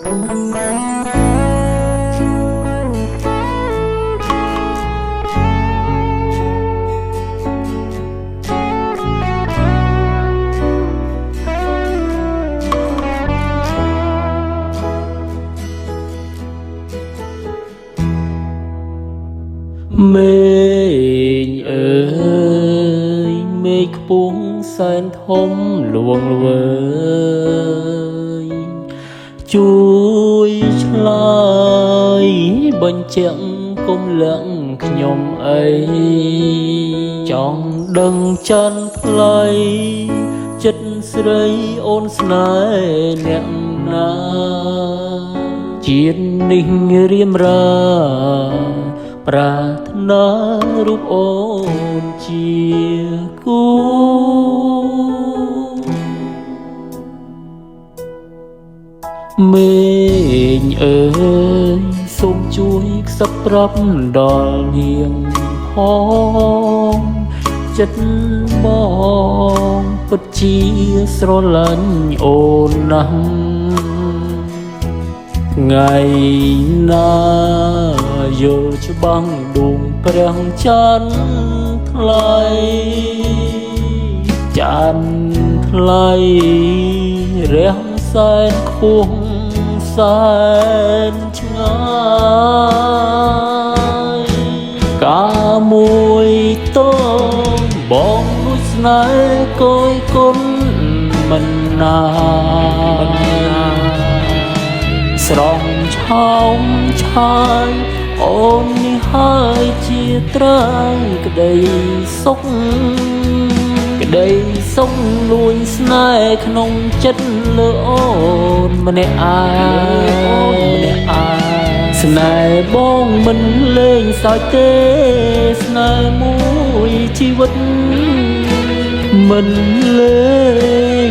មេឃអើយមេឃខ្ពស់សែនធំលួងល្វើយជួយឆ្លើយបញ្ជាក់កុំលឹងខ្ញុំអីចង់ដឹងចិនផ្លៃចិត្តស្រីអូនស្នេហ៍អ្នកណាជាតិនេះរៀមរាប្រាថ្នារូបអូនជាគូមេឃអើយសូមជួយខ្សឹបប្រាប់ដល់នាងផងចិត្តបងពិតជាស្រឡាញ់អូនណាស់ថ្ងៃណាយល់ច្បាំងដួងព្រះច័ន្ទថ្លៃច័ន្ទថ្លៃរះសែនខ្ពស់សែនឆ្ងាយកាលមួយតងបងដូចស្នេហ៍គយគុណមិនណាស្រងឆោមឆាយអូននេះហើយជាត្រៃក្តីសុខក្តីសុខលួយស្នេហ៍ក្នុងចិត្តលើអូនម្នាក់ឯងស្នេហ៍បងមិនលេងសើចទេស្នេហ៍មួយជីវិតមិនលេ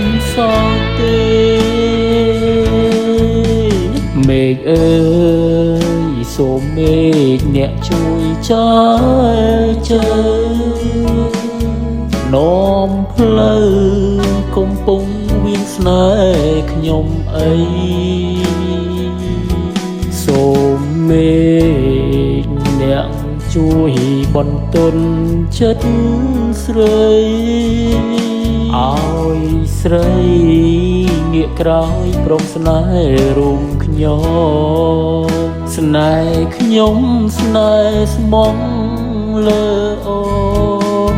ងសើចទេមេឃអើយសូមមេឃអ្នកជួយចាជើនាំផ្លូវកំពុងវៀងស្នេហ៍ខ្ញុំអីសូមមេឃអ្នកជួយបន្ទន់ចិត្តស្រីឲ្យស្រីងាកក្រោយព្រមស្នេហ៍រួមខ្ញុំស្នេហ៍ខ្ញុំស្នេហ៍ស្មងលើអូន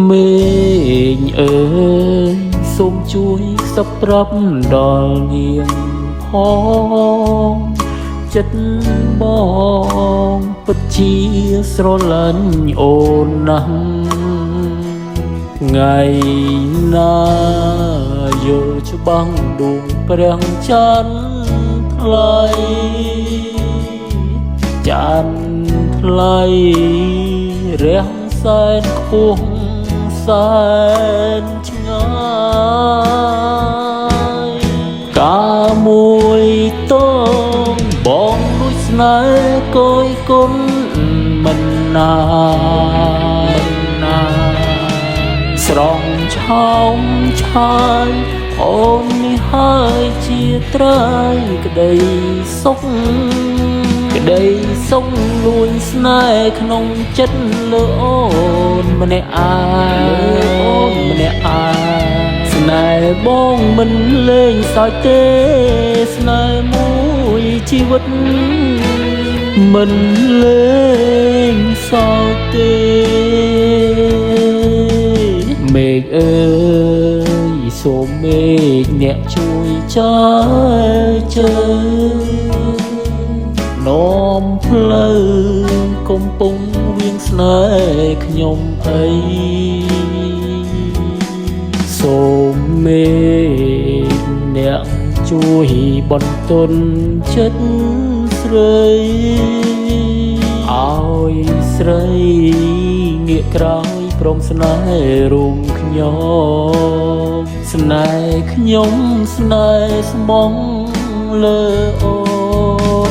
មេឃអើយសូមជួយខ្សឹបប្រាប់ដល់នាងផងចិត្តបងពិតជាស្រឡាញ់អូនណាស់ថ្ងៃណាយល់ច្បាំងដួងព្រះច័ន្ទថ្លៃច័ន្ទថ្លៃរះសែនខ្ពស់សែនឆ្ងាយកាលមួយតងបងដូចស្នេហ៍គយគុណមិនណាស្រងឆោមឆាយអូននេះហើយជាត្រៃក្តីសុខក្តីសុខលួយស្នេហ៍ក្នុងចិត្តលើអូនម្នាក់ឯងស្នេហ៍បងមិនលេងសើចទេស្នេហ៍មួយជីវិតមិនលេងសើចទេមេឃអើយសូមមេឃអ្នកជួយចាជើនាំផ្លូវកំពុងវៀងស្នេ នេហ៍ខ្ញុំអីសូមមេអ្នកជួយបន្ទន់ចិត្តស្រីឲ្យស្រីងាកក្រោយព្រមស្នេហ៍រួមខ្ញុំស្នេហ៍ខ្ញុំស្នេហ៍ស្មងលើអូន